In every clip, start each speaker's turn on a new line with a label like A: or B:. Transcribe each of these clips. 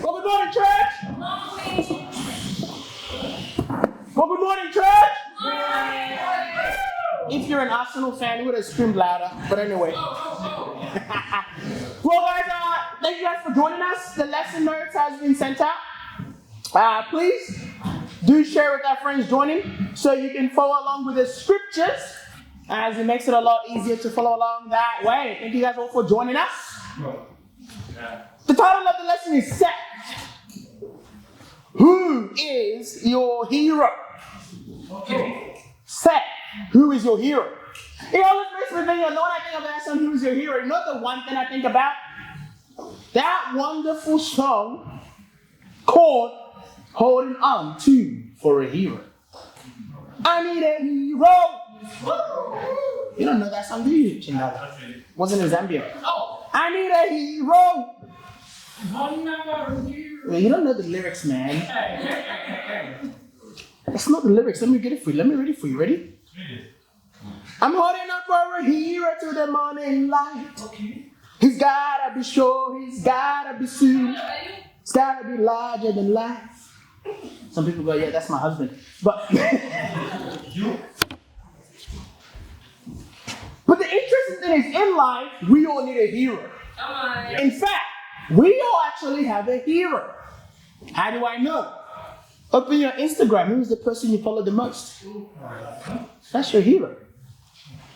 A: Well, good morning, church. Well, good morning, church. If you're an Arsenal fan, you would have screamed louder. But anyway. Well, guys, thank you guys for joining us. The lesson notes has been sent out. Please do share with our friends joining so you can follow along with the scriptures, as it makes it a lot easier to follow along that way. Thank you guys all for joining us. The title of the lesson is Seth. Who is your hero?
B: Okay.
A: Seth, who is your hero? It always makes me think, when I think about someone who is your hero, you know the one thing I think about? That wonderful song called Holding On To for a Hero. I need a hero. You don't know that song, do you, Chinada? Wasn't in Zambia.
B: Oh.
A: I need a hero.
B: Hey.
A: You don't know the lyrics, man.
B: Hey.
A: That's not the lyrics. Let me get it for you. Let me read it for you. Ready? I'm holding on for a hero to the morning light.
B: Okay.
A: He's gotta be sure. He's gotta be soon. It's gotta be larger than life. Some people go, yeah, that's my husband. But the interesting thing is, in life, we all need a hero. In fact, we all actually have a hero. How do I know? Open your Instagram. Who's the person you follow the most? That's your hero.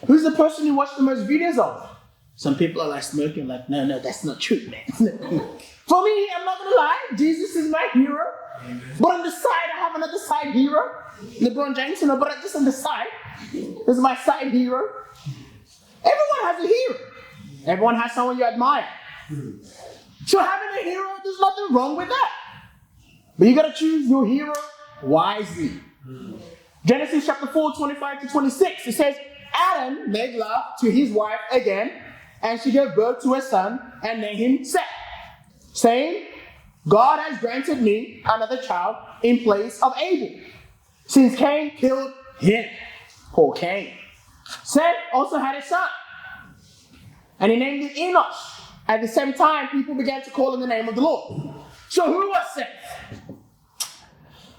A: Who's the person you watch the most videos of? Some people are like smirking, like, no, that's not true, man. For me, I'm not gonna lie, Jesus is my hero. Amen. But on the side, I have another side hero. LeBron James, but just on the side, this is my side hero. Everyone has a hero. Everyone has someone you admire. So having a hero, there's nothing wrong with that. But you gotta choose your hero wisely. Genesis chapter 4, 25 to 26, it says, Adam made love to his wife again, and she gave birth to a son and named him Seth, saying, God has granted me another child in place of Abel, since Cain killed him. Poor Cain. Seth also had a son, and he named him Enosh. At the same time, people began to call in the name of the Lord. So who was Seth?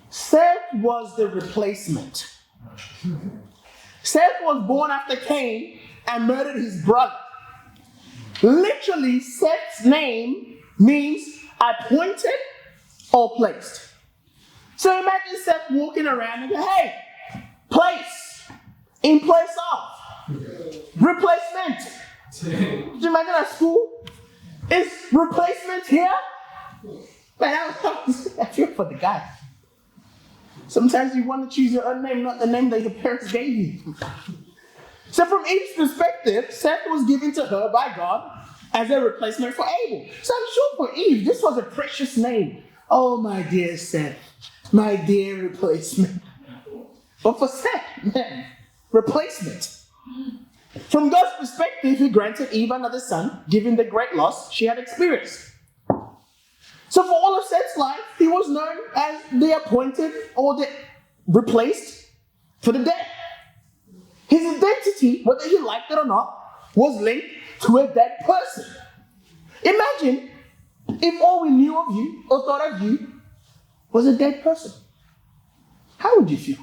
A: Seth was the replacement. Seth was born after Cain and murdered his brother. Literally, Seth's name means appointed or placed. So imagine Seth walking around and go, hey, place, in place of, replacement. Did you imagine at school? Is replacement here? But I feel for the guy. Sometimes you want to choose your own name, not the name that your parents gave you. So from Eve's perspective, Seth was given to her by God as a replacement for Abel. So I'm sure for Eve, this was a precious name. Oh, my dear Seth, my dear replacement. But for Seth, man, replacement. From God's perspective, he granted Eve another son, given the great loss she had experienced. So for all of Seth's life, he was known as the appointed or the replaced for the dead. His identity, whether he liked it or not, was linked to a dead person. Imagine if all we knew of you or thought of you was a dead person. How would you feel?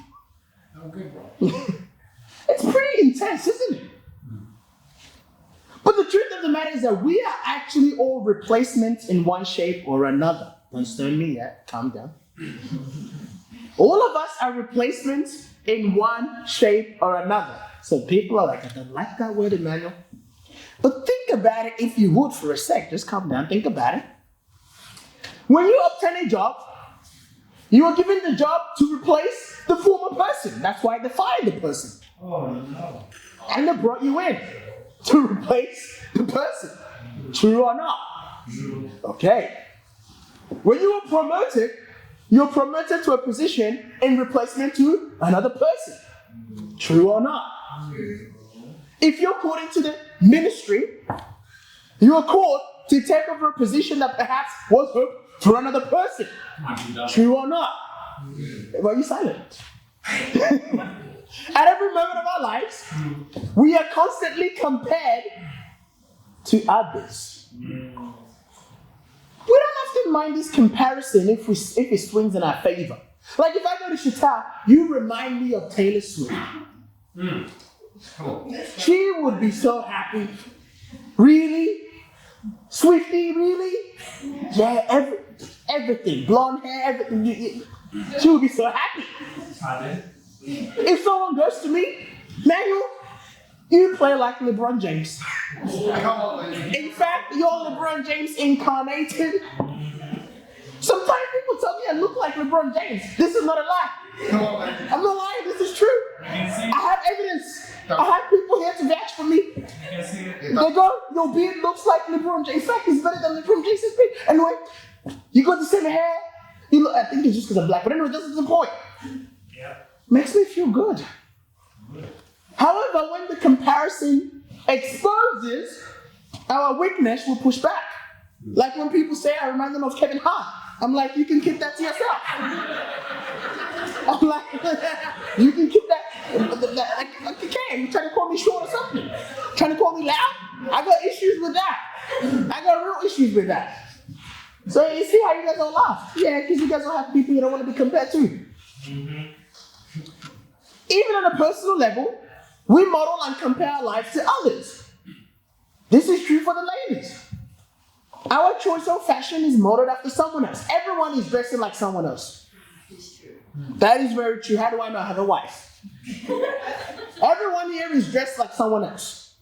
A: It's pretty intense, isn't it? But the truth of the matter is that we are actually all replacements in one shape or another. Don't stone me yet. Calm down. All of us are replacements in one shape or another. So people are like, I don't like that word, Emmanuel. But think about it if you would for a sec. Just calm down. Think about it. When you obtain a job, you are given the job to replace the former person. That's why they fired the person.
B: Oh, no.
A: And they brought you in to replace the person. True or not?
B: True.
A: Okay. When you were promoted, you're promoted to a position in replacement to another person. True or not? If you're called into the ministry, you are called to take over a position that perhaps was hoped for another person. True or not? Why are you silent? At every moment of our lives, we are constantly compared to others. We don't have to don't mind this comparison if it swings in our favor. Like if I go to Chita, you remind me of Taylor Swift.
B: Cool.
A: She would be so happy. Really? Swifty, really? Yeah, everything. Blonde hair, everything. She would be so happy. If someone goes to me, Emmanuel, you play like LeBron James. In fact, you're LeBron James incarnated. Sometimes people tell me I look like LeBron James. This is not a lie. I'm not lying, this is true. I have evidence. I have people here to vouch for me. They go, your beard looks like LeBron James. In fact, it's better than LeBron James' beard. Anyway, you got the same hair. You look, I think it's just because I'm black. But anyway, this is the point.
B: Yeah.
A: Makes me feel good. However, when the comparison exposes our weakness, we'll push back. Like when people say, I remind them of Kevin Hart. I'm like, you can keep that to yourself. I'm like, you can keep that. Like, okay, you trying to call me short or something? Trying to call me loud? I got issues with that. I got real issues with that. So you see how you guys all laugh? Yeah, because you guys all have people you don't want to be compared to. Mm-hmm. Even on a personal level, we model and compare our lives to others. This is true for the ladies. Our choice of fashion is modeled after someone else. Everyone is dressing like someone else.
C: It's true.
A: That is very true. How do I know I have a wife? Everyone here is dressed like someone else.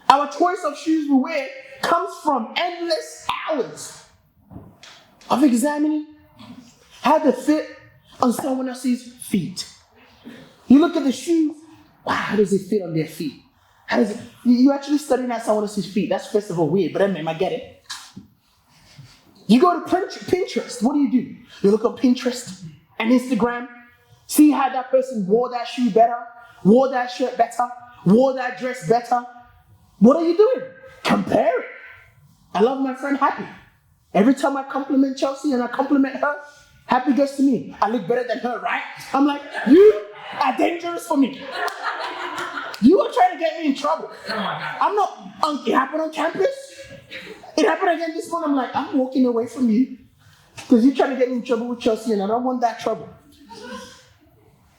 A: Our choice of shoes we wear comes from endless hours of examining how they fit on someone else's feet. You look at the shoes, wow, how does it fit on their feet? How does it? You actually studying at someone else's feet. That's first of all weird, but I get it. You go to Pinterest. What do? You look on Pinterest and Instagram. See how that person wore that shoe better, wore that shirt better, wore that dress better. What are you doing? Compare it. I love my friend Happy. Every time I compliment Chelsea and I compliment her, Happy goes to me. I look better than her, right? I'm like, you are dangerous for me. You are trying to get me in trouble. I'm not, it happened on campus. It happened again this morning. I'm like, I'm walking away from you because you're trying to get me in trouble with Chelsea and I don't want that trouble.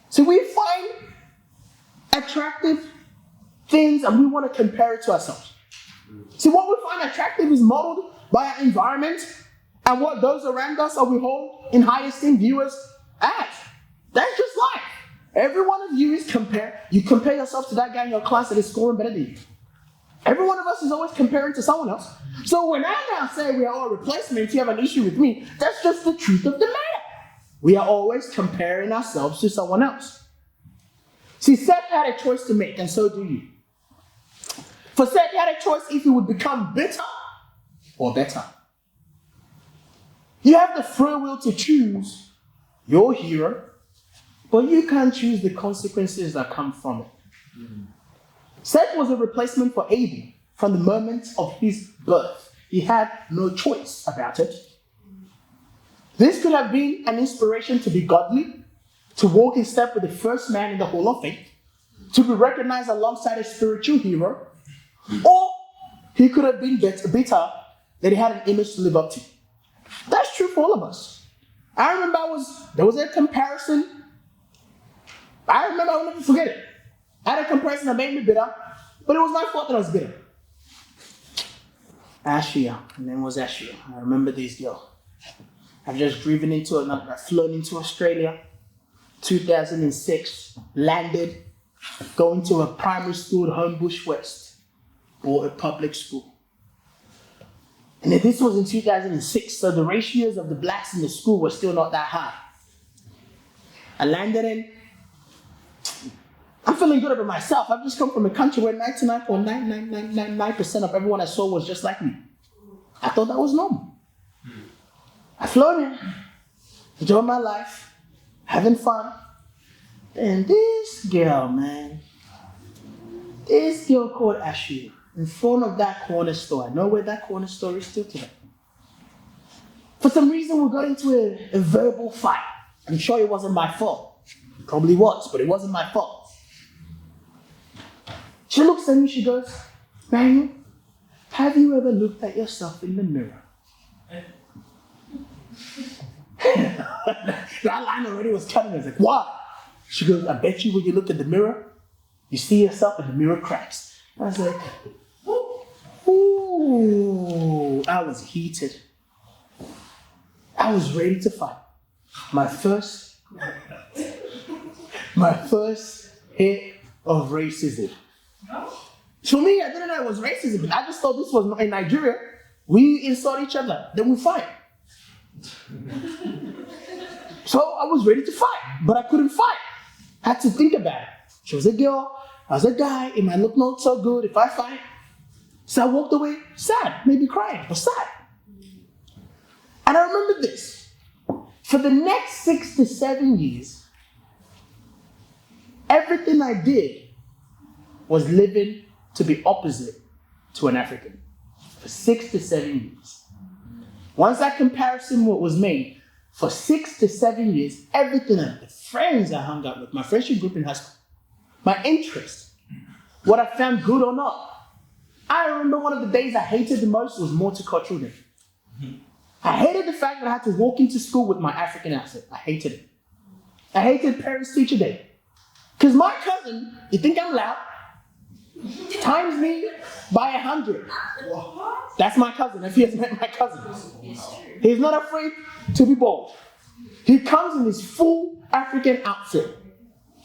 A: So we find attractive things and we want to compare it to ourselves. See, what we find attractive is modeled by our environment and what those around us or we hold in high esteem viewers as. That's just life. Every one of you is you compare yourself to that guy in your class that is scoring better than you. Every one of us is always comparing to someone else. So when I now say we are all replacements, you have an issue with me, that's just the truth of the matter. We are always comparing ourselves to someone else. See, Seth had a choice to make, and so do you. For Seth, he had a choice if he would become bitter or better. You have the free will to choose your hero, but you can't choose the consequences that come from it. Mm-hmm. Seth was a replacement for Abel from the moment of his birth. He had no choice about it. This could have been an inspiration to be godly, to walk in step with the first man in the Hall of Faith, to be recognized alongside a spiritual hero, or he could have been bitter that he had an image to live up to. That's true for all of us. I remember there was a comparison. I'll never forget it. I had a comparison that made me bitter, but it was my fault that I was bitter. Ashia, her name was Ashia. I remember this girl. I've just flown into Australia, 2006, landed, going to a primary school at Homebush West, or a public school. And this was in 2006, so the ratios of the blacks in the school were still not that high. I landed in. I'm feeling good about myself. I've just come from a country where 99.9999% of everyone I saw was just like me. I thought that was normal. I flown in, enjoyed my life, having fun. And this girl, man, this girl called Ashu, in front of that corner store. I know where that corner store is still today. For some reason, we got into a verbal fight. I'm sure it wasn't my fault. It probably was, but it wasn't my fault. She looks at me, she goes, Emmanuel, have you ever looked at yourself in the mirror? That line already was cutting. I was like, why? She goes, I bet you when you look at the mirror, you see yourself and the mirror cracks. I was like, ooh, I was heated. I was ready to fight. My first hit of racism. To me, I didn't know it was racism. I just thought this was in Nigeria. We insult each other, then we fight. So I was ready to fight, but I couldn't fight. I had to think about it. She was a girl, I was a guy, it might look not so good if I fight. So I walked away sad, maybe crying, but sad. And I remember this. For the next 6 to 7 years, everything I did was living to be opposite to an African. For 6 to 7 years. Once that comparison was made, for 6 to 7 years, everything, the friends I hung out with, my friendship group in high school, my interest, what I found good or not. I remember one of the days I hated the most was multicultural day. I hated the fact that I had to walk into school with my African accent. I hated it. I hated Parents-Teacher Day. Because my cousin, you think I'm loud, times me by 100. That's my cousin, if you have met my cousin. He's not afraid to be bold. He comes in his full African outfit.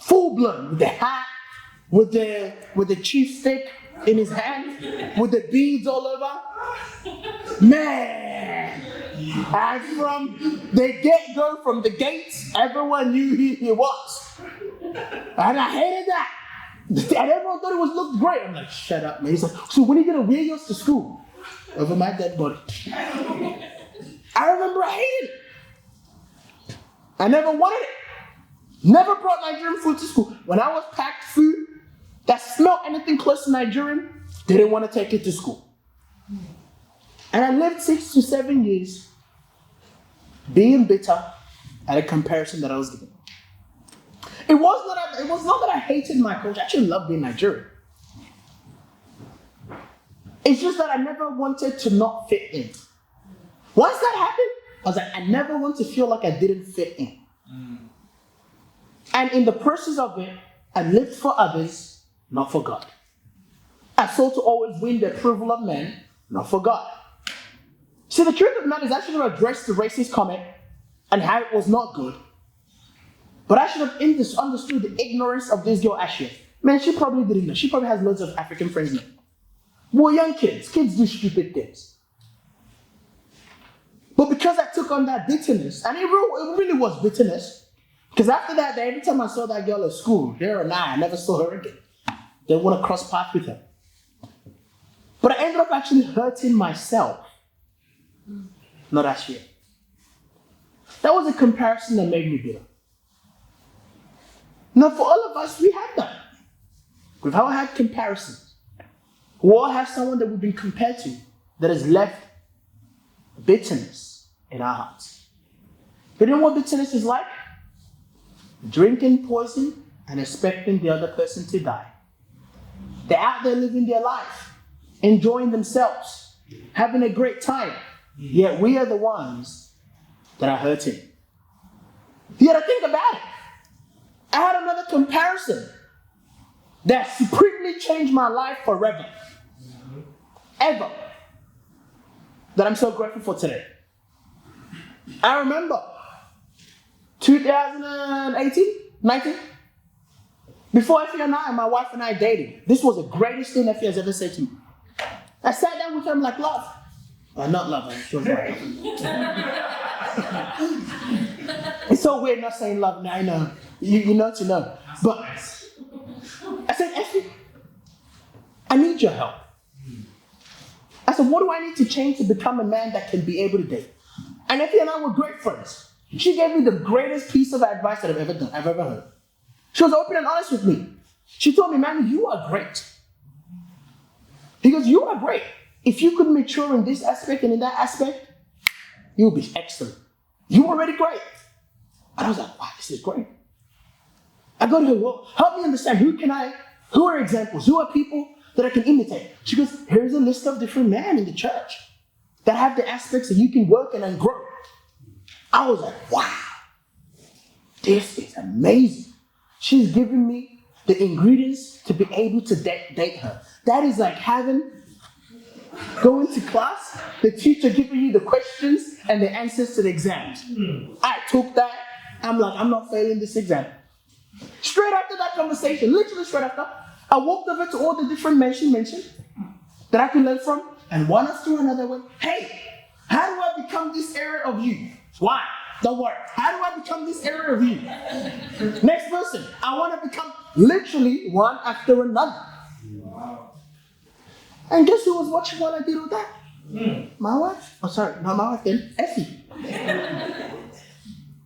A: Full blown, with the hat, with the chief stick in his hand, with the beads all over. Man! And from the get-go, from the gates, everyone knew who he was. And I hated that. And everyone thought it looked great. I'm like, shut up, man. He's like, so when are you going to wear yours to school? Over my dead body. I remember I hated it. I never wanted it. Never brought Nigerian food to school. When I was packed food that smelled anything close to Nigerian, didn't want to take it to school. And I lived 6 to 7 years being bitter at a comparison that I was given. It was not that I hated my culture. I actually loved being Nigerian. It's just that I never wanted to not fit in. Once that happened, I was like, I never want to feel like I didn't fit in. And in the process of it, I lived for others, not for God. I sought to always win the approval of men, not for God. See, the truth of the matter is I should have addressed the racist comment and how it was not good. But I should have understood the ignorance of this girl, Ashia. Man, she probably didn't know. She probably has loads of African friends now. We're young kids. Kids do stupid things. But because I took on that bitterness, and it really was bitterness, because after that, every time I saw that girl at school, there and I never saw her again. Didn't want to cross paths with her. But I ended up actually hurting myself, not Ashia. That was a comparison that made me bitter. Now, for all of us, we have that. We've all had comparisons. We all have someone that we've been compared to that has left bitterness in our hearts. But you know what bitterness is like? Drinking poison and expecting the other person to die. They're out there living their life, enjoying themselves, having a great time. Yet we are the ones that are hurting. You gotta think about it. I had another comparison that supremely changed my life forever. Ever. That I'm so grateful for today. I remember 2018, 19, before Effie and I, my wife and I dated. This was the greatest thing Effie has ever said to me. I sat down with her, I'm like, love. Not love, she was right. It's so weird not saying love now, I know. You know to know. But I said, Effie, I need your help. I said, what do I need to change to become a man that can be able to date? And Effie and I were great friends. She gave me the greatest piece of advice that I've ever heard. She was open and honest with me. She told me, man, you are great. He goes, you are great. If you could mature in this aspect and in that aspect, you'll be excellent. You're already great. And I was like, wow, this is great. I go to her, well, help me understand, who are examples? Who are people that I can imitate? She goes, here's a list of different men in the church that have the aspects that you can work in and grow. I was like, wow. this is amazing. She's giving me the ingredients to be able to date her. That is like going to class, the teacher giving you the questions and the answers to the exams. I took that. I'm like, I'm not failing this exam. Straight after that conversation, literally straight after, I walked over to all the different men she mentioned that I could learn from, and one after another went, hey, how do I become this area of you? Why? Don't worry. How do I become this area of you? Next person, I want to become literally one after another.
B: Wow.
A: And guess who was watching while I did all that? My wife. Oh, sorry, not my wife then, Effie.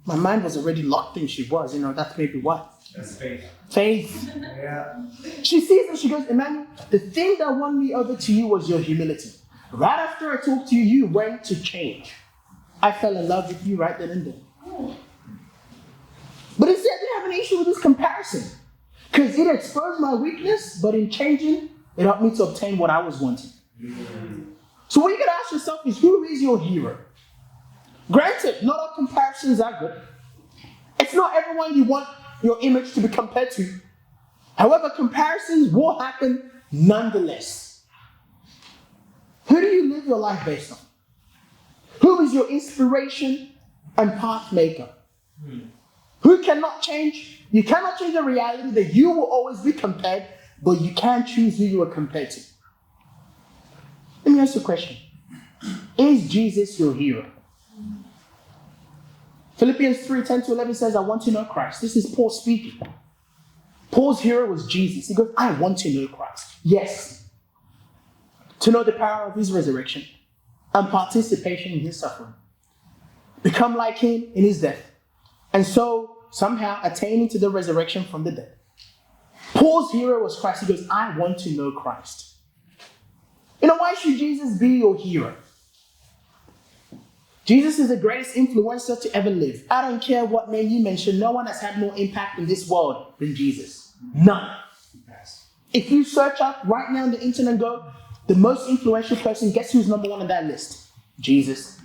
A: My mind was already locked in. She was, that's maybe what?
B: That's faith.
A: Faith.
B: Yeah.
A: She sees and she goes, Emmanuel, the thing that won me over to you was your humility. Right after I talked to you, you went to change. I fell in love with you right then and there. But instead, I didn't have an issue with this comparison. Because it exposed my weakness, but in changing, it helped me to obtain what I was wanting. So what you gotta ask yourself is, who is your hero? Granted, not all comparisons are good. It's not everyone you want your image to be compared to. However, comparisons will happen nonetheless. Who do you live your life based on? Who is your inspiration and path maker? Who cannot change? You cannot change the reality that you will always be compared, but you can choose who you are compared to. Let me ask you a question. Is Jesus your hero? Philippians 3:10-11 says, I want to know Christ. This is Paul speaking. Paul's hero was Jesus. He goes, I want to know Christ. Yes. To know the power of his resurrection and participation in his suffering. Become like him in his death. And so, somehow, attaining to the resurrection from the dead. Paul's hero was Christ. He goes, I want to know Christ. Why should Jesus be your hero? Jesus is the greatest influencer to ever live. I don't care what name you mention. No one has had more impact in this world than Jesus. None.
B: Yes.
A: If you search up right now on the internet and go, the most influential person, guess who's number one on that list? Jesus.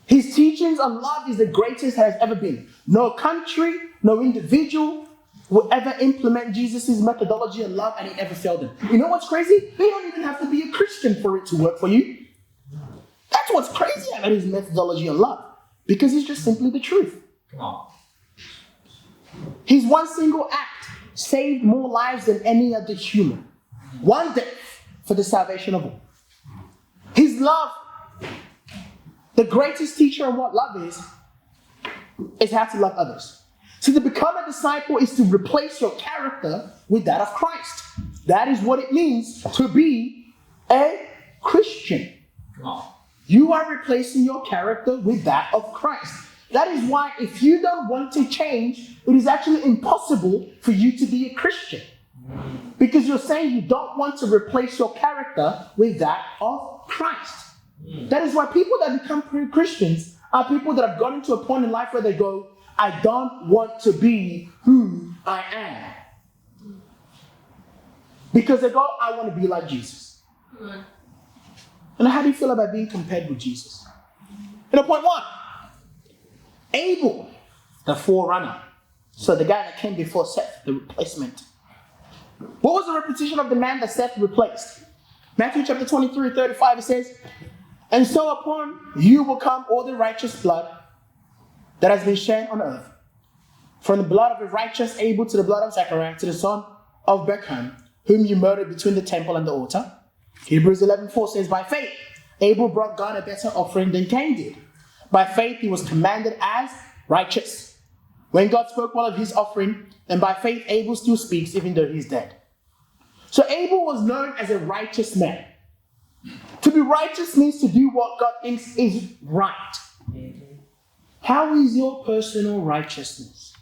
A: His teachings on love is the greatest that has ever been. No country, no individual will ever implement Jesus' methodology on love, and he ever failed them. You know what's crazy? You don't even have to be a Christian for it to work for you. That's what's crazy about his methodology on love. Because it's just simply the truth.
B: Come on.
A: His one single act saved more lives than any other human. One death for the salvation of all. His love, the greatest teacher on what love is how to love others. So to become a disciple is to replace your character with that of Christ. That is what it means to be a Christian.
B: Come on.
A: You are replacing your character with that of Christ. That is why if you don't want to change, it is actually impossible for you to be a Christian. Because you're saying you don't want to replace your character with that of Christ. That is why people that become Christians are people that have gotten to a point in life where they go, I don't want to be who I am. Because they go, I want to be like Jesus. And how do you feel about being compared with Jesus? Point one. Abel, the forerunner. So the guy that came before Seth, the replacement. What was the repetition of the man that Seth replaced? Matthew chapter 23:35, it says, and so upon you will come all the righteous blood that has been shed on earth. From the blood of the righteous Abel to the blood of Zechariah to the son of Beckham, whom you murdered between the temple and the altar. Hebrews 11:4 says, by faith, Abel brought God a better offering than Cain did. By faith, he was commended as righteous when God spoke well of his offering, and by faith, Abel still speaks even though he's dead. So Abel was known as a righteous man. To be righteous means to do what God thinks is right. How is your personal righteousness?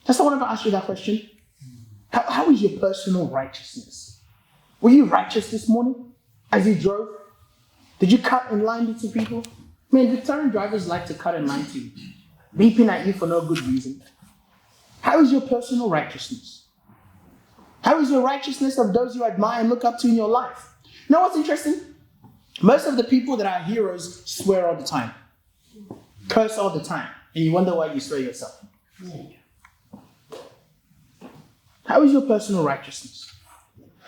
A: Just I wanted to ask you that question. How is your personal righteousness? Were you righteous this morning as you drove? Did you cut in line with some people? Man, Victorian drivers like to cut in line too, beeping at you for no good reason. How is your personal righteousness? How is your righteousness of those you admire and look up to in your life? You know what's interesting? Most of the people that are heroes swear all the time. curse all the time, and you wonder why you swear yourself. How is your personal righteousness?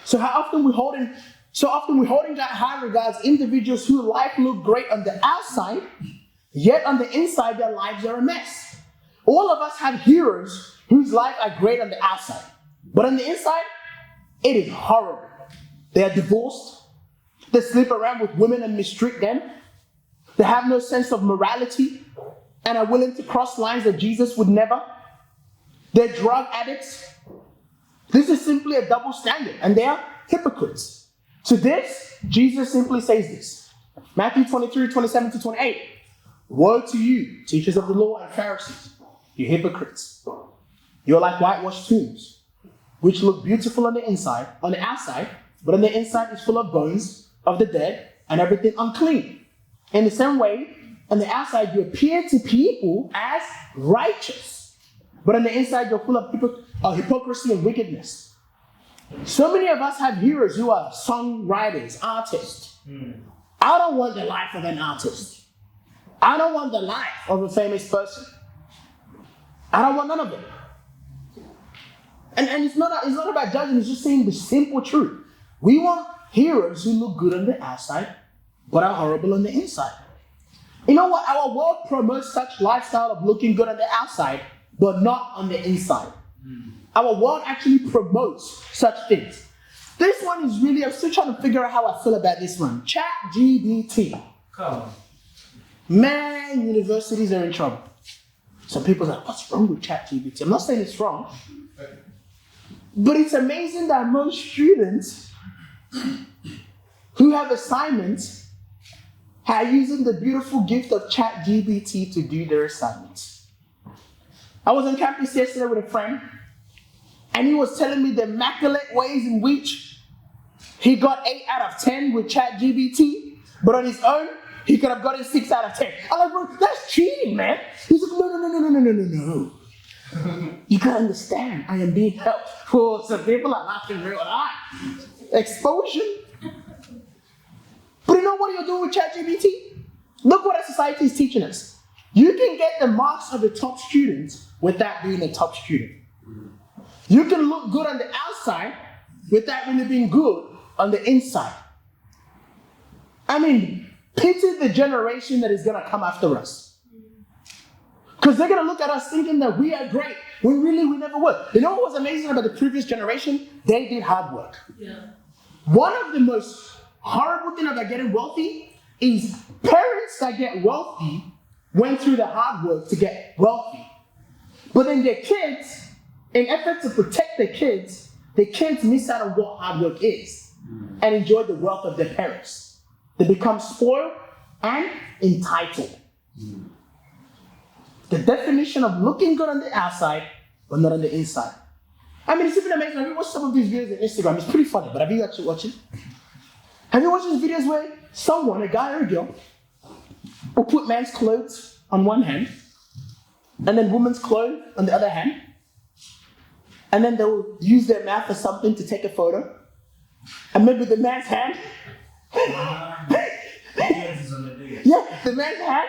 A: So often we hold in that high regards individuals whose life look great on the outside, yet on the inside their lives are a mess. All of us have heroes whose lives are great on the outside, but on the inside, it is horrible. They are divorced. They sleep around with women and mistreat them. They have no sense of morality and are willing to cross lines that Jesus would never. They're drug addicts. This is simply a double standard, and they are hypocrites. To this, Jesus simply says this. Matthew 23, 27 to 28. Woe to you, teachers of the law and Pharisees, you hypocrites. You're like whitewashed tombs, which look beautiful on the outside, but on the inside is full of bones of the dead and everything unclean. In the same way, on the outside you appear to people as righteous, but on the inside you're full of hypocrisy and wickedness. So many of us have heroes who are songwriters, artists. I don't want the life of an artist. I don't want the life of a famous person. I don't want none of it. And it's not about judging, it's just saying the simple truth. We want heroes who look good on the outside, but are horrible on the inside. You know what? Our world promotes such lifestyle of looking good on the outside, but not on the inside. Our world actually promotes such things. This one is really, I'm still trying to figure out how I feel about this one. ChatGPT.
B: Come on.
A: Man, universities are in trouble. Some people are like, what's wrong with ChatGPT? I'm not saying it's wrong. But it's amazing that most students who have assignments are using the beautiful gift of ChatGPT to do their assignments. I was on campus yesterday with a friend, and he was telling me the immaculate ways in which he got 8 out of 10 with ChatGPT, but on his own, he could have gotten 6 out of 10. I'm like, bro, that's cheating, man. He's like, no. You gotta understand, I am being helped. For some people are not in real life. Exposure. But you know what you're doing with ChatGPT? Look what our society is teaching us. You can get the marks of a top student without being a top student. You can look good on the outside without really being good on the inside. I mean, pity the generation that is going to come after us. Because they're going to look at us thinking that we are great, when really we never were. You know what was amazing about the previous generation? They did hard work. Yeah. One of the most horrible things about getting wealthy is parents that get wealthy went through the hard work to get wealthy. But then their kids, in effort to protect the kids miss out on what hard work is and enjoy the wealth of their parents. They become spoiled and entitled. The definition of looking good on the outside, but not on the inside. I mean, it's even amazing. Have you watched some of these videos on Instagram? It's pretty funny, but have you actually watched it? Have you watched these videos where someone, a guy or a girl, will put man's clothes on one hand, and then woman's clothes on the other hand, and then they'll use their mouth or something to take a photo, and maybe the man's hand, the man's hand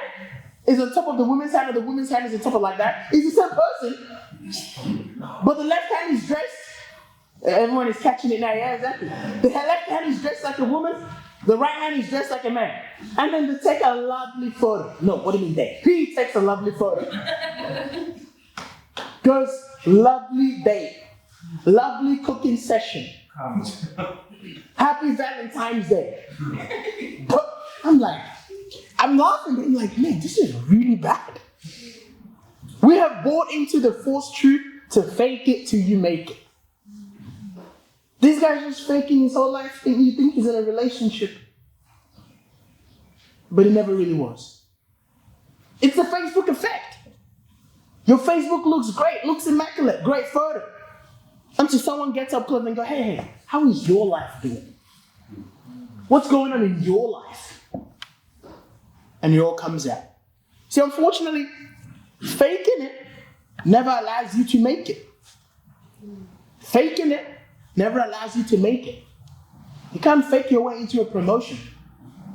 A: is on top of the woman's hand, and the woman's hand is on top of like that. It's the same person, but the left hand is dressed. Everyone is catching it now, yeah, exactly. The left hand is dressed like a woman, the right hand is dressed like a man. And then they take a lovely photo. No, what do you mean they? He takes a lovely photo. Goes, lovely date. Lovely cooking session. Happy Valentine's Day. But I'm laughing, but I'm like, man, this is really bad. We have bought into the false truth to fake it till you make it. This guy's just faking his whole life, and you think he's in a relationship. But he never really was. It's the Facebook effect. Your Facebook looks great, looks immaculate, great photo. Until someone gets up close and go, hey, how is your life doing? What's going on in your life? And it all comes out. See, unfortunately, faking it never allows you to make it. Faking it never allows you to make it. You can't fake your way into a promotion.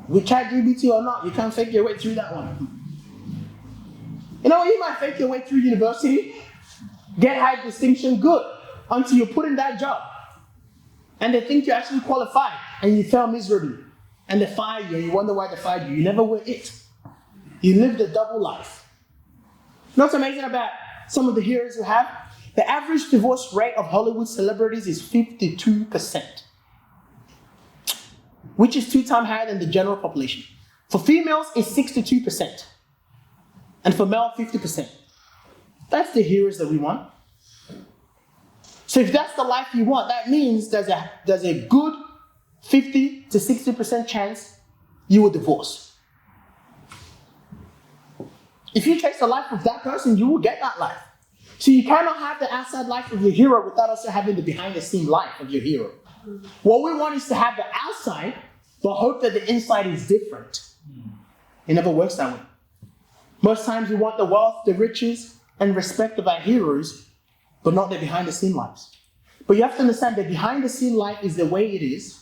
A: With ChatGPT or not, you can't fake your way through that one. You know, you might fake your way through university, get high distinction, good, until you put in that job. And they think you're actually qualified, and you fail miserably. And they fire you, and you wonder why they fired you. You never were it. You lived a double life. You know what's amazing about some of the heroes we have? The average divorce rate of Hollywood celebrities is 52%, which is 2 times higher than the general population. For females, it's 62%. And for male, 50%. That's the heroes that we want. So if that's the life you want, that means there's a good 50 to 60% chance you will divorce. If you chase the life of that person, you will get that life. So you cannot have the outside life of your hero without also having the behind-the-scene life of your hero. What we want is to have the outside, but hope that the inside is different. It never works that way. Most times we want the wealth, the riches, and respect of our heroes, but not their behind-the-scene lives. But you have to understand that behind-the-scene life is the way it is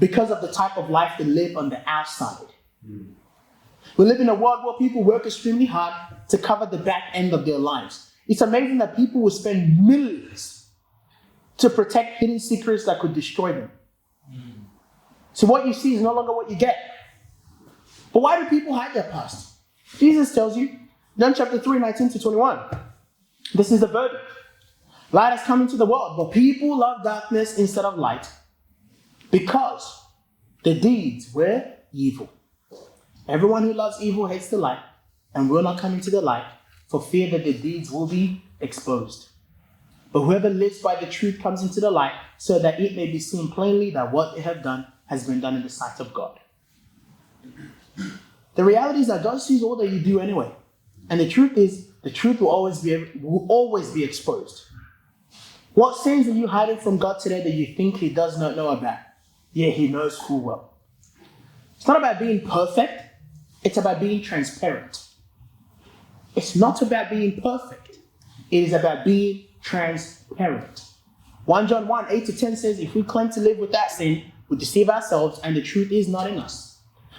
A: because of the type of life they live on the outside. We live in a world where people work extremely hard to cover the back end of their lives. It's amazing that people will spend millions to protect hidden secrets that could destroy them. So what you see is no longer what you get. But why do people hide their past? Jesus tells you, John chapter 3, 19 to 21. This is the verdict. Light has come into the world, but people love darkness instead of light because the deeds were evil. Everyone who loves evil hates the light and will not come into the light for fear that their deeds will be exposed. But whoever lives by the truth comes into the light so that it may be seen plainly that what they have done has been done in the sight of God. The reality is that God sees all that you do anyway. And the truth is, the truth will always be exposed. What sins are you hiding from God today that you think He does not know about? Yeah, He knows full well. It's not about being perfect. It's about being transparent. It's not about being perfect. It is about being transparent. 1 John 1, 8 to 10 says, if we claim to live without sin, we deceive ourselves and the truth is not in us.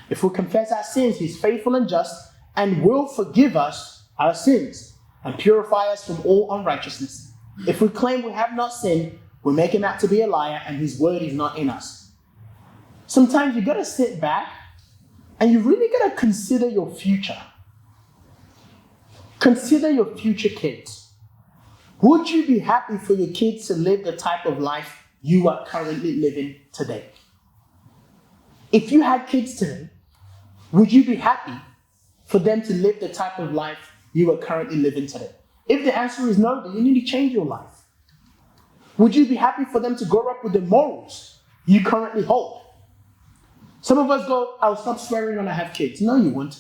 A: If we confess our sins, He's faithful and just and will forgive us our sins and purify us from all unrighteousness. If we claim we have not sinned, we make Him out to be a liar and His word is not in us. Sometimes you got to sit back and you really got to consider your future. Consider your future kids. Would you be happy for your kids to live the type of life you are currently living today? If you had kids today, would you be happy for them to live the type of life you are currently living today? If the answer is no, then you need to change your life. Would you be happy for them to grow up with the morals you currently hold? Some of us go, I'll stop swearing when I have kids. No, you won't.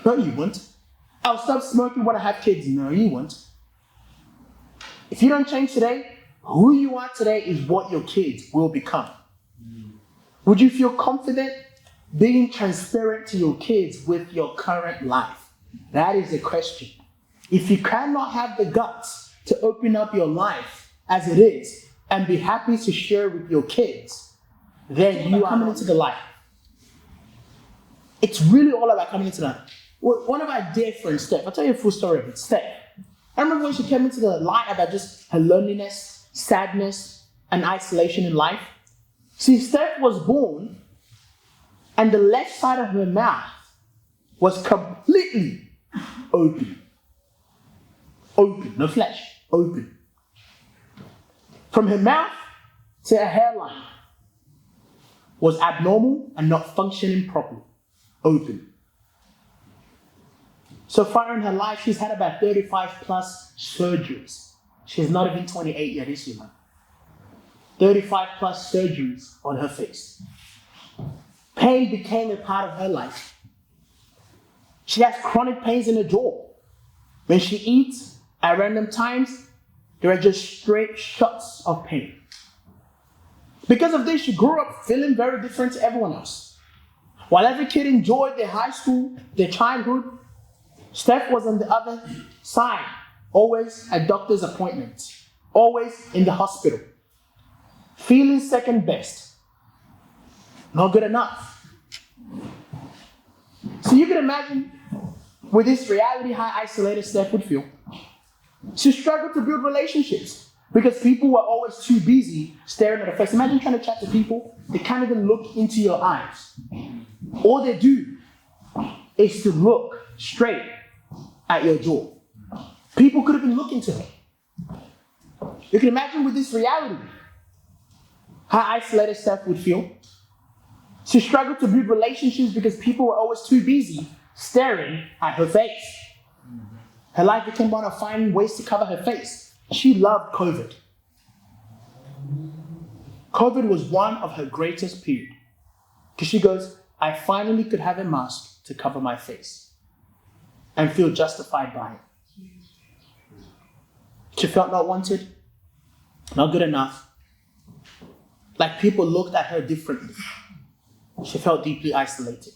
A: No, you won't. I'll stop smoking when I have kids. No, you won't. If you don't change today, who you are today is what your kids will become. Would you feel confident being transparent to your kids with your current life? That is the question. If you cannot have the guts to open up your life as it is and be happy to share with your kids, then you are coming into the light. It's really all about coming into the light. One of our dear friends, Steph, I'll tell you a full story of it. Steph, I remember when she came into the light about just her loneliness, sadness, and isolation in life. See, Steph was born and the left side of her mouth was completely open. Open, no flesh, open. From her mouth to her hairline was abnormal and not functioning properly. Open. So far in her life, she's had about 35 plus surgeries. She's not even 28 yet, is she, man? 35 plus surgeries on her face. Pain became a part of her life. She has chronic pains in her jaw. When she eats, at random times, there are just straight shots of pain. Because of this, she grew up feeling very different to everyone else. While every kid enjoyed their high school, their childhood, Steph was on the other side, always at doctor's appointments, always in the hospital, feeling second best, not good enough. So you can imagine with this reality how isolated Seth would feel. She struggled to build relationships because people were always too busy staring at her face. Imagine trying to chat to people, they can't even look into your eyes. All they do is to look straight at your jaw. People could have been looking to her. You can imagine with this reality how isolated Seth would feel. She struggled to build relationships because people were always too busy staring at her face. Her life became one of finding ways to cover her face. She loved COVID. COVID was one of her greatest periods. Because she goes, I finally could have a mask to cover my face and feel justified by it. She felt not wanted, not good enough. Like people looked at her differently. She felt deeply isolated.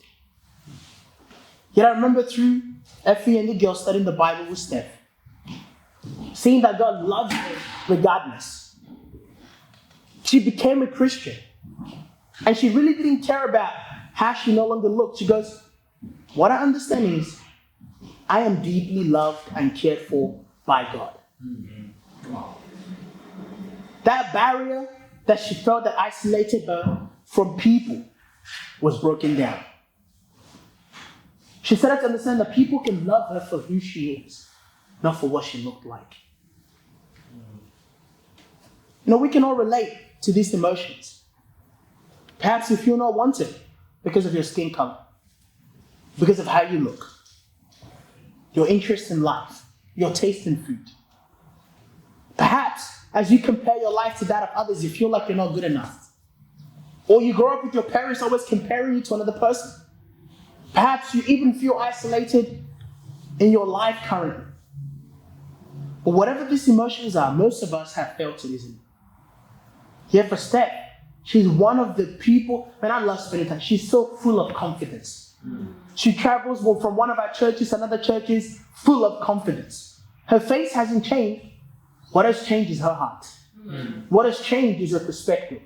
A: Yet I remember through Effie and the girl studying the Bible with Seth, seeing that God loved her regardless. She became a Christian. And she really didn't care about how she no longer looked. She goes, what I understand is, I am deeply loved and cared for by God.
B: Come on.
A: That barrier that she felt that isolated her from people was broken down. She started to understand that people can love her for who she is, not for what she looked like. You know, we can all relate to these emotions. Perhaps you feel not wanted because of your skin color, because of how you look, your interest in life, your taste in food. Perhaps as you compare your life to that of others, you feel like you're not good enough. Or you grow up with your parents always comparing you to another person. Perhaps you even feel isolated in your life currently. But whatever these emotions are, most of us have felt it, isn't it? Yet for Steph, she's one of the people, man, I love spending time. She's so full of confidence. She travels from one of our churches to another churches full of confidence. Her face hasn't changed. What has changed is her heart. What has changed is her perspective.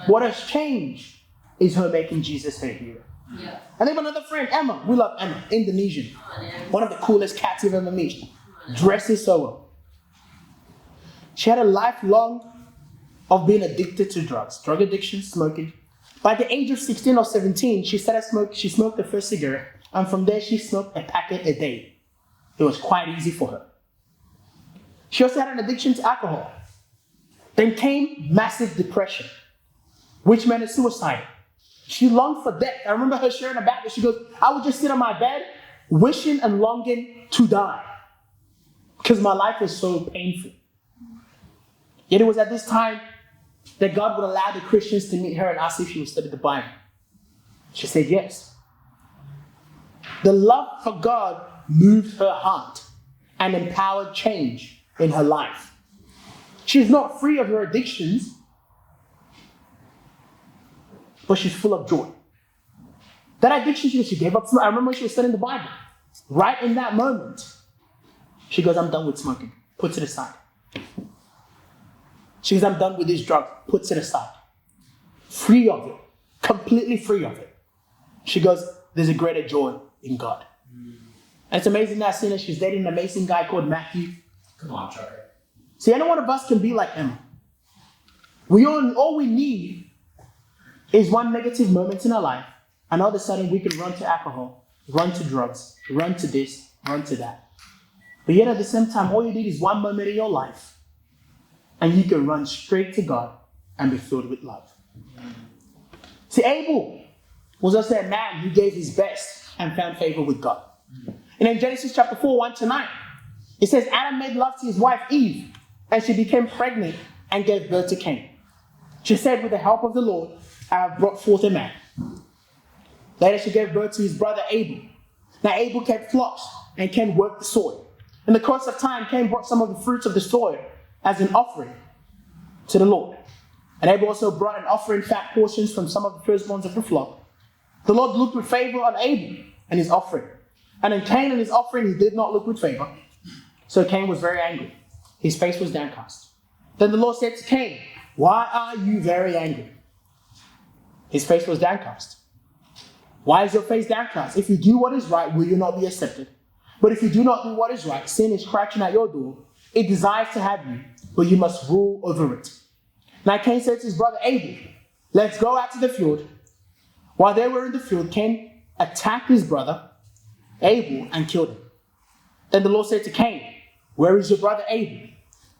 A: What has changed is her making Jesus her hero.
C: Yeah.
A: And then another friend, Emma. We love Emma, Indonesian. One of the coolest cats you've ever met. Dresses so well. She had a lifelong of being addicted to drugs. Drug addiction, smoking. By the age of 16 or 17, she smoked the first cigarette. And from there, she smoked a packet a day. It was quite easy for her. She also had an addiction to alcohol. Then came massive depression, which meant a suicide. She longed for death. I remember her sharing about this. She goes, I would just sit on my bed, wishing and longing to die because my life was so painful. Yet it was at this time that God would allow the Christians to meet her and ask if she would study the Bible. She said yes. The love for God moved her heart and empowered change in her life. She's not free of her addictions, but she's full of joy. That addiction she gave up. I remember she was studying the Bible. Right in that moment, she goes, I'm done with smoking. Puts it aside. She goes, I'm done with this drug. Puts it aside. Free of it. Completely free of it. She goes, there's a greater joy in God. And it's amazing that seeing her, she's dating an amazing guy called Matthew.
B: Come on, Trevor.
A: See, any one of us can be like Emma. All we need is one negative moment in our life, and all of a sudden we can run to alcohol, run to drugs, run to this, run to that. But yet at the same time, all you need is one moment in your life, and you can run straight to God and be filled with love. See, Abel was also a man who gave his best and found favor with God. And in Genesis chapter 4, 1-9, it says, Adam made love to his wife Eve, and she became pregnant and gave birth to Cain. She said, with the help of the Lord, I have brought forth a man. Later she gave birth to his brother Abel. Now Abel kept flocks, and Cain worked the soil. In the course of time, Cain brought some of the fruits of the soil as an offering to the Lord. And Abel also brought an offering fat portions from some of the firstborns of the flock. The Lord looked with favor on Abel and his offering. And on Cain and his offering, he did not look with favor. So Cain was very angry. His face was downcast. Then the Lord said to Cain, why are you very angry? His face was downcast. Why is your face downcast? If you do what is right, will you not be accepted? But if you do not do what is right, sin is crouching at your door. It desires to have you, but you must rule over it. Now Cain said to his brother Abel, let's go out to the field. While they were in the field, Cain attacked his brother Abel and killed him. Then the Lord said to Cain, where is your brother Abel?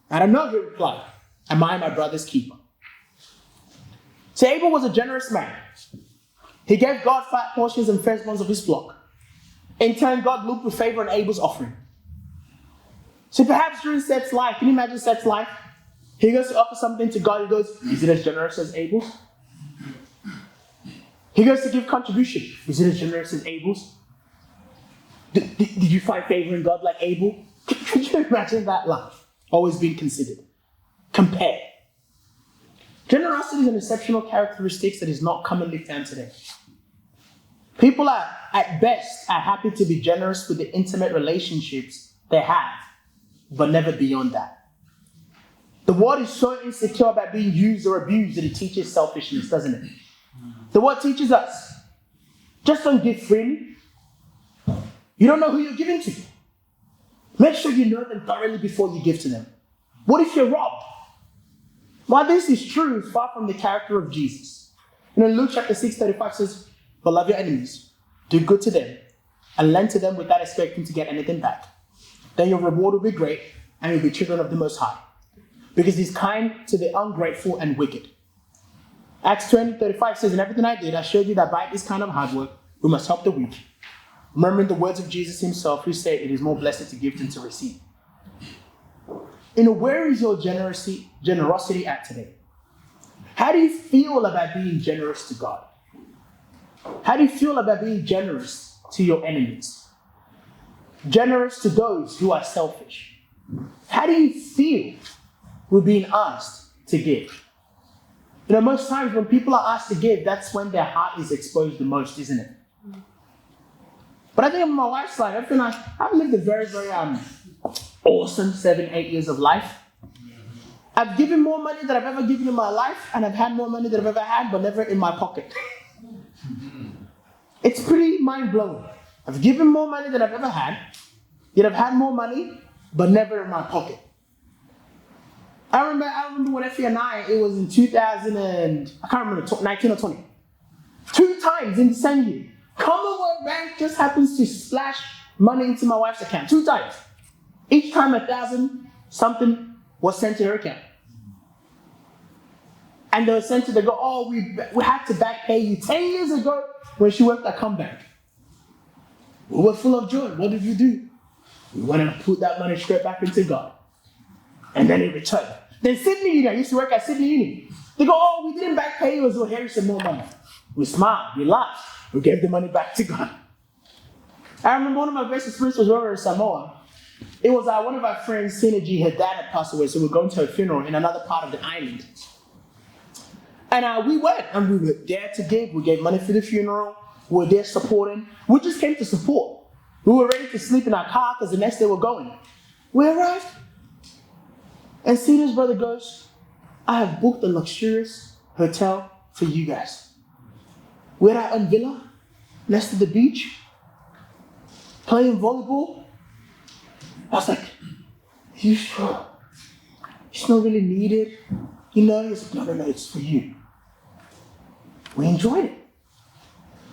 A: I don't know, he replied. Am I my brother's keeper? So Abel was a generous man. He gave God fat portions and firstborns of his flock. In turn, God looked with favor on Abel's offering. So perhaps during Seth's life, can you imagine Seth's life? He goes to offer something to God. He goes, is it as generous as Abel's? He goes to give contribution. Is it as generous as Abel's? Did you find favor in God like Abel? Could you imagine that life? Always being considered. Compare. Generosity is an exceptional characteristic that is not commonly found today. People are, at best, are happy to be generous with the intimate relationships they have, but never beyond that. The world is so insecure about being used or abused that it teaches selfishness, doesn't it? The world teaches us, just don't give freely. You don't know who you're giving to. Make sure you know them thoroughly before you give to them. What if you're robbed? While this is true, it's far from the character of Jesus. In Luke chapter 6:35 says, but love your enemies, do good to them, and lend to them without expecting to get anything back. Then your reward will be great, and you'll be children of the Most High. Because he's kind to the ungrateful and wicked. Acts 20:35 says, in everything I did, I showed you that by this kind of hard work, we must help the weak. Remembering the words of Jesus himself, who said, it is more blessed to give than to receive. Where is your generosity at today? How do you feel about being generous to God? How do you feel about being generous to your enemies? Generous to those who are selfish? How do you feel with being asked to give? Most times when people are asked to give, that's when their heart is exposed the most, isn't it? But I think in my wife's life, I've lived a very, very awesome 7-8 years of life. I've given more money than I've ever given in my life, and I've had more money than I've ever had, but never in my pocket. It's pretty mind-blowing. I've given more money than I've ever had, yet I've had more money, but never in my pocket. I remember when Effie and it was in 2000 and, I can't remember, 19 or 20. 2 times in the same year. Commonwealth Bank just happens to splash money into my wife's account. 2 times. Each time 1,000 something was sent to her account. And they were sent to, they go, we had to back pay you 10 years ago when she worked at Combank. We were full of joy. What did you do? We went and put that money straight back into God. And then it returned. Then Sydney Uni, I used to work at Sydney Uni. They go, we didn't back pay you as well. Here's some more money. We smiled, we laughed, we gave the money back to God. I remember one of my best experiences was over in Samoa. It was one of our friends, Synergy, her dad had passed away, so we were going to a funeral in another part of the island. And we went, and we were there to give. We gave money for the funeral. We were there supporting. We just came to support. We were ready to sleep in our car because the next day we're going. We arrived. And Cedar's brother goes, I have booked a luxurious hotel for you guys. We're at a villa next to the beach, playing volleyball. I was like, you sure? It's not really needed. He's like, no, it's for you. We enjoyed it.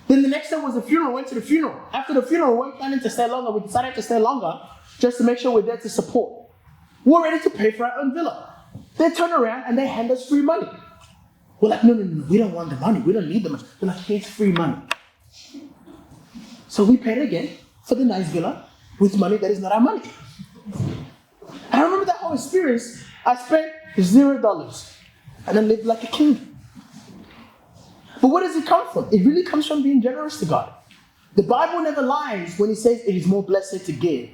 A: Then the next day was the funeral. Went to the funeral. After the funeral, we weren't planning to stay longer. We decided to stay longer just to make sure we're there to support. We're ready to pay for our own villa. They turn around and they hand us free money. We're like, no, we don't want the money. We don't need the money. They're like, here's free money. So we paid again for the nice villa with money that is not our money. And I remember that whole experience. I spent $0 and I lived like a king. But where does it come from? It really comes from being generous to God. The Bible never lies when it says it is more blessed to give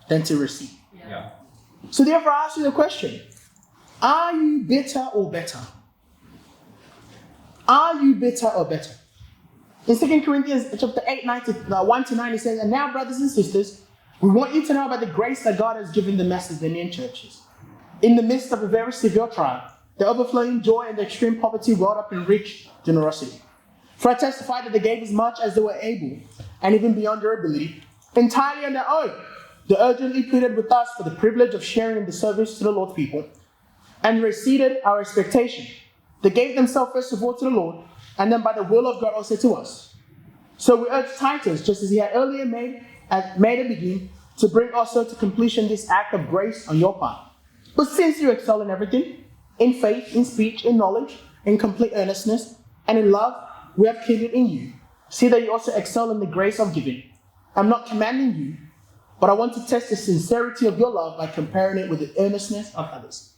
A: than to receive.
B: Yeah.
A: So therefore I ask you the question, are you bitter or better? Are you bitter or better? In 2 Corinthians chapter 8, 1-9, it says, and now, brothers and sisters, we want you to know about the grace that God has given the Macedonian churches. In the midst of a very severe trial, the overflowing joy and the extreme poverty wrought up in rich generosity. For I testify that they gave as much as they were able, and even beyond their ability, entirely on their own, They urgently pleaded with us for the privilege of sharing in the service to the Lord's people, and exceeded our expectation. They gave themselves first of all to the Lord, and then by the will of God also to us. So we urge Titus, just as he had earlier made a beginning, to bring also to completion this act of grace on your part. But since you excel in everything, in faith, in speech, in knowledge, in complete earnestness, and in love, we have kindled in you. See that you also excel in the grace of giving. I'm not commanding you, but I want to test the sincerity of your love by comparing it with the earnestness of others.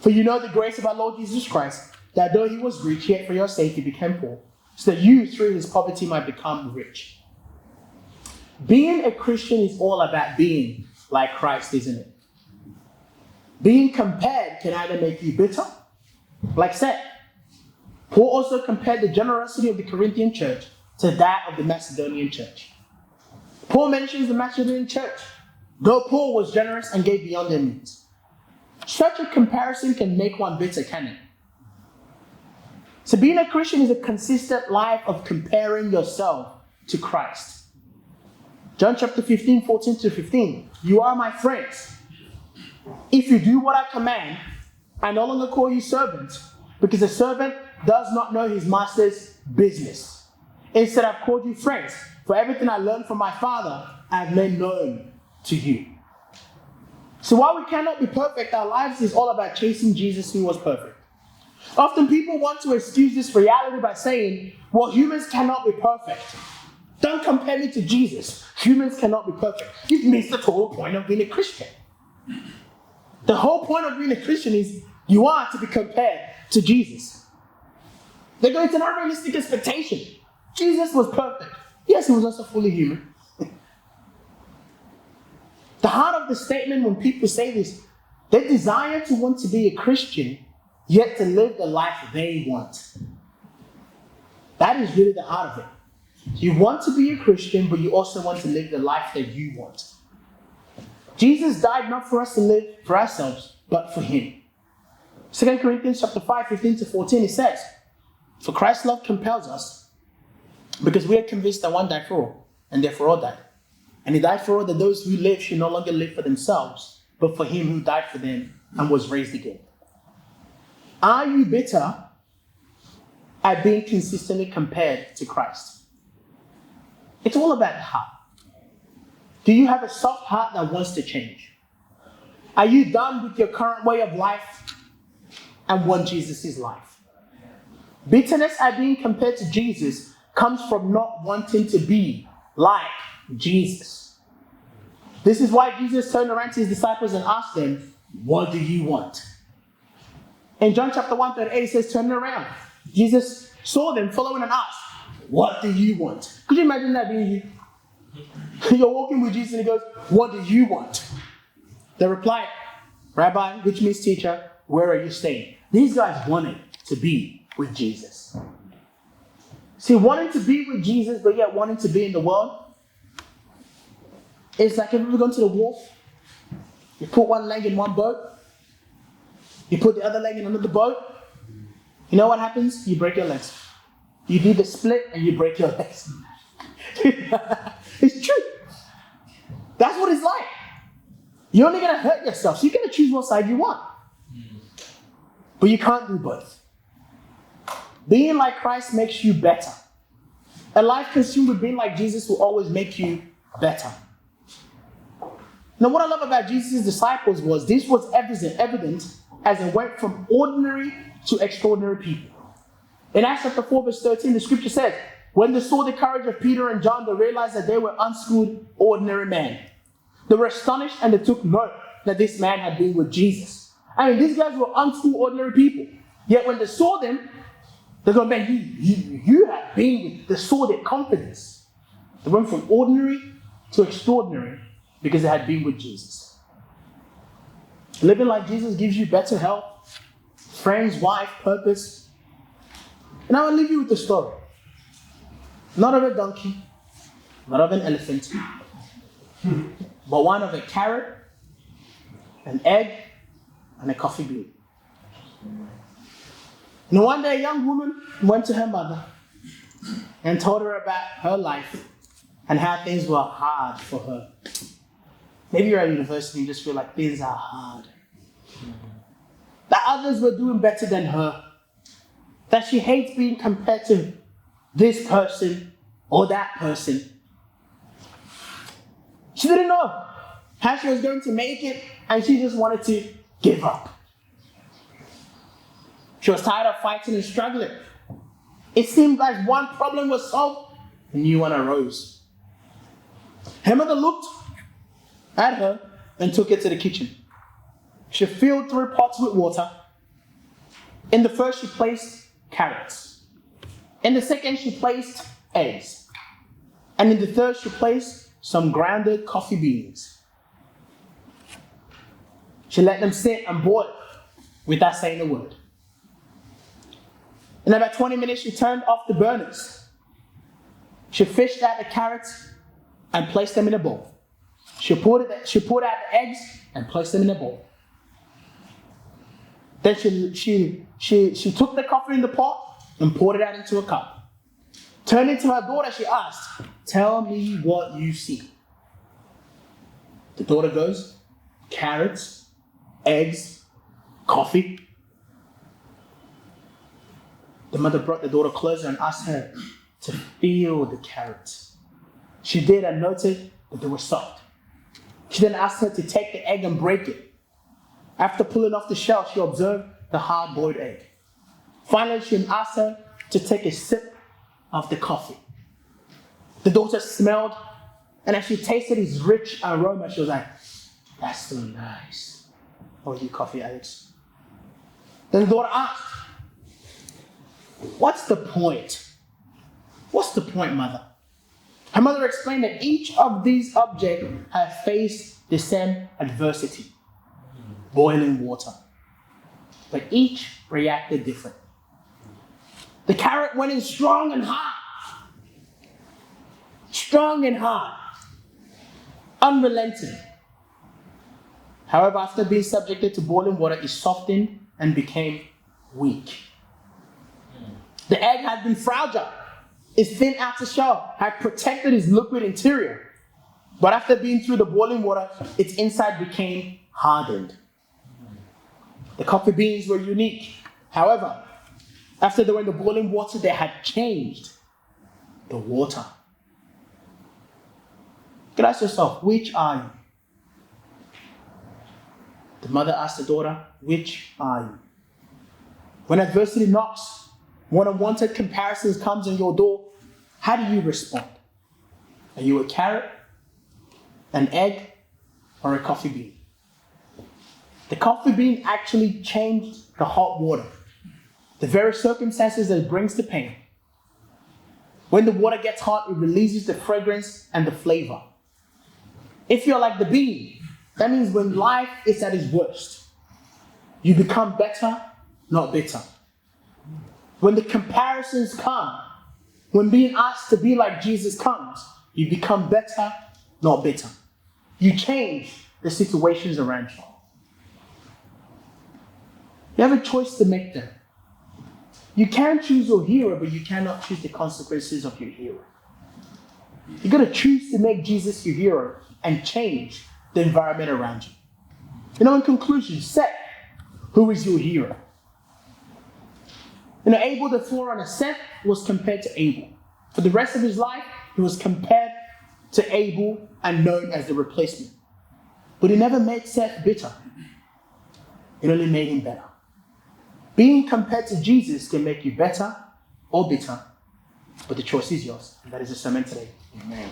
A: For you know the grace of our Lord Jesus Christ, that though he was rich, yet for your sake he became poor, so that you through his poverty might become rich. Being a Christian is all about being like Christ, isn't it? Being compared can either make you bitter, like Seth. Paul also compared the generosity of the Corinthian church to that of the Macedonian church. Paul mentions the Macedonian church, though Paul was generous and gave beyond their means. Such a comparison can make one bitter, can it? So being a Christian is a consistent life of comparing yourself to Christ. John chapter 15, 14 to 15. You are my friends. If you do what I command, I no longer call you servants, because a servant does not know his master's business. Instead, I've called you friends, for everything I learned from my Father, I have made known to you. So while we cannot be perfect, our lives is all about chasing Jesus who was perfect. Often people want to excuse this reality by saying, well, humans cannot be perfect. Don't compare me to Jesus. Humans cannot be perfect. You've missed the total point of being a Christian. The whole point of being a Christian is you are to be compared to Jesus. They go, it's an unrealistic expectation. Jesus was perfect. Yes, he was also fully human. The heart of the statement when people say this, they desire to want to be a Christian, yet to live the life they want. That is really the heart of it. You want to be a Christian, but you also want to live the life that you want. Jesus died not for us to live for ourselves, but for him. 2 Corinthians chapter 5, 15 to 14, it says, for Christ's love compels us, because we are convinced that one died for all, and therefore all died. And he died for all that those who live should no longer live for themselves, but for him who died for them and was raised again. Are you bitter at being consistently compared to Christ? It's all about the heart. Do you have a soft heart that wants to change? Are you done with your current way of life and want Jesus' life? Bitterness at being compared to Jesus comes from not wanting to be like Jesus. This is why Jesus turned around to his disciples and asked them, what do you want? In John chapter 1:38, it says, turn around. Jesus saw them following and asked, what do you want? Could you imagine that being you? You're walking with Jesus and he goes, what do you want? They replied, Rabbi, which means teacher, where are you staying? These guys wanted to be with Jesus. See, wanting to be with Jesus, but yet wanting to be in the world, it's like if you've ever gone to the wharf, you put one leg in one boat, you put the other leg in another boat, you know what happens? You break your legs. You do the split and you break your legs. It's true. That's what it's like. You're only going to hurt yourself, so you're going to choose what side you want. But you can't do both. Being like Christ makes you better. A life consumed with being like Jesus will always make you better. Now, what I love about Jesus' disciples was this was evident as it went from ordinary to extraordinary people. In Acts chapter 4, verse 13, the scripture says, when they saw the courage of Peter and John, they realized that they were unschooled, ordinary men. They were astonished and they took note that this man had been with Jesus. I mean, these guys were unschooled, ordinary people. Yet when they saw them, they go, man, you have been with. They saw their confidence. They went from ordinary to extraordinary because they had been with Jesus. Living like Jesus gives you better health, friends, wife, purpose. And I will leave you with the story. Not of a donkey, not of an elephant, but one of a carrot, an egg, and a coffee bean. And one day a young woman went to her mother and told her about her life and how things were hard for her. Maybe you're at university and you just feel like things are hard. That others were doing better than her. That she hates being compared to this person or that person. She didn't know how she was going to make it, and she just wanted to give up. She was tired of fighting and struggling. It seemed like one problem was solved, a new one arose. Her mother looked at her and took her to the kitchen. She filled 3 pots with water. In the first, she placed carrots. In the second, she placed eggs. And in the third, she placed some grounded coffee beans. She let them sit and boil without saying a word. In about 20 minutes, she turned off the burners. She fished out the carrots and placed them in a bowl. She poured out the eggs and placed them in a bowl. Then she took the coffee in the pot and poured it out into a cup. Turning to her daughter, she asked, "Tell me what you see." The daughter goes, "Carrots, eggs, coffee." The mother brought the daughter closer and asked her to feel the carrots. She did and noted that they were soft. She then asked her to take the egg and break it. After pulling off the shell, she observed the hard-boiled egg. Finally, she asked her to take a sip of the coffee. The daughter smelled, and as she tasted its rich aroma, she was like, "That's so nice." Oh, you coffee addicts. Then the daughter asked, "What's the point? What's the point, mother?" Her mother explained that each of these objects had faced the same adversity, boiling water, but each reacted differently. The carrot went in strong and hard, unrelenting. However, after being subjected to boiling water, it softened and became weak. The egg had been fragile. Its thin outer shell had protected its liquid interior. But after being through the boiling water, its inside became hardened. The coffee beans were unique. However, after they were in the boiling water, they had changed the water. You can ask yourself, which are you? The mother asked the daughter, which are you? When adversity knocks, when unwanted comparisons comes on your door, how do you respond? Are you a carrot, an egg, or a coffee bean? The coffee bean actually changed the hot water, the very circumstances that brings the pain. When the water gets hot, it releases the fragrance and the flavor. If you're like the bean, that means when life is at its worst, you become better, not bitter. When the comparisons come, when being asked to be like Jesus comes, you become better, not bitter. You change the situations around you. You have a choice to make there. You can choose your hero, but you cannot choose the consequences of your hero. You got to choose to make Jesus your hero and change the environment around you. In conclusion, Seth, who is your hero? Abel, the forerunner, Seth was compared to Abel. For the rest of his life, he was compared to Abel and known as the replacement. But it never made Seth bitter. It only made him better. Being compared to Jesus can make you better or bitter, but the choice is yours. And that is the sermon today. Amen.